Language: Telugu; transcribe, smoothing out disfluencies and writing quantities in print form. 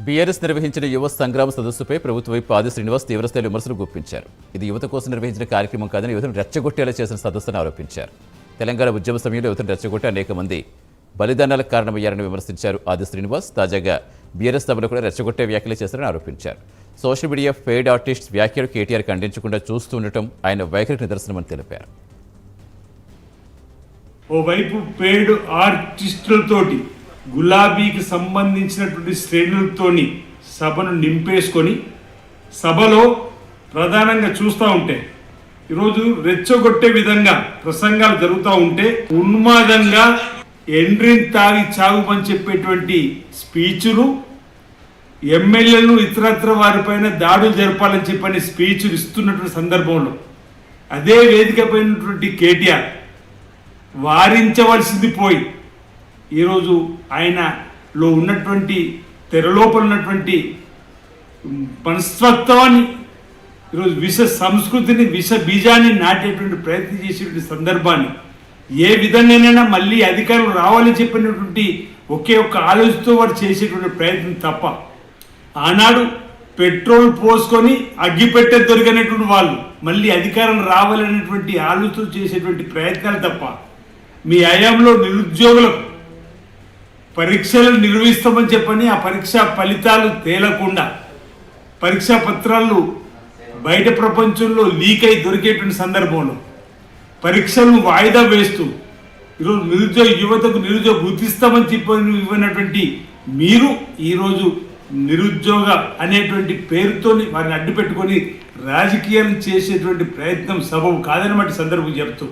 బీఆర్ఎస్ నిర్వహించిన యువ సంగ్రామ సదస్సుపై ప్రభుత్వ వైపు ఆది శ్రీనివాస్ తీవ్రస్థాయి విమర్శలు గుప్పించారు. ఇది యువత కోసం నిర్వహించిన కార్యక్రమం కాదని యువతను రెచ్చగొట్టేలా చేసిన సదస్సును ఆరోపించారు. తెలంగాణ ఉద్యమ సమయంలో యువతను రెచ్చగొట్టి అనేక మంది బలిదానాలకు కారణమయ్యారని విమర్శించారు ఆది శ్రీనివాస్. తాజాగా బీఆర్ఎస్ సభలో కూడా రెచ్చగొట్టే వ్యాఖ్యలు చేశారని ఆరోపించారు. సోషల్ మీడియా పెయిడ్ ఆర్టిస్ట్ వ్యాఖ్యలు కేటీఆర్ ఖండించకుండా చూస్తూ ఉండటం ఆయన వైఖరికి నిదర్శనమని తెలిపారు. ఓవైపు పెయిడ్ ఆర్టిస్టులతోటి గులాబీకి సంబంధించినటువంటి శ్రేణులతోని సభను నింపేసుకొని సభలో ప్రధానంగా చూస్తూ ఉంటే ఈరోజు రెచ్చగొట్టే విధంగా ప్రసంగాలు జరుగుతూ ఉంటే ఉన్మాదంగా ఎండ్రిన్ తాగి చావుమని చెప్పేటువంటి స్పీచులు, ఎమ్మెల్యేలను ఇతరత్ర వారిపైన దాడులు జరపాలని చెప్పని స్పీచులు ఇస్తున్నటువంటి సందర్భంలో అదే వేదికపైనటువంటి కేటీఆర్ వారించవలసింది పోయి ఈరోజు ఆయనలో ఉన్నటువంటి తెరలోపల ఉన్నటువంటి మనస్తత్వాన్ని ఈరోజు విష సంస్కృతిని విష బీజాన్ని నాటేటువంటి ప్రయత్నం చేసేటువంటి సందర్భాన్ని ఏ విధంగానైనా మళ్ళీ అధికారులు రావాలని చెప్పినటువంటి ఒకే ఒక్క ఆలోచనతో వారు చేసేటువంటి ప్రయత్నం తప్ప ఆనాడు పెట్రోల్ పోసుకొని అగ్గిపెట్టే దొరికినటువంటి వాళ్ళు మళ్ళీ అధికారం రావాలనేటువంటి ఆలోచనతో చేసేటువంటి ప్రయత్నాలు తప్ప మీ హయాంలో నిరుద్యోగులకు పరీక్షలు నిర్వహిస్తామని చెప్పని ఆ పరీక్షా ఫలితాలు తేలకుండా పరీక్షా పత్రాలు బయట ప్రపంచంలో లీక్ అయి దొరికేటువంటి సందర్భంలో పరీక్షలను వాయిదా వేస్తూ ఈరోజు నిరుద్యోగ యువతకు నిరుద్యోగ గుర్తిస్తామని చెప్పని ఇవ్వనటువంటి మీరు ఈరోజు నిరుద్యోగ అనేటువంటి పేరుతోని వారిని అడ్డు పెట్టుకొని రాజకీయాలు చేసేటువంటి ప్రయత్నం సబబు కాదనమాట సందర్భం చెప్తూ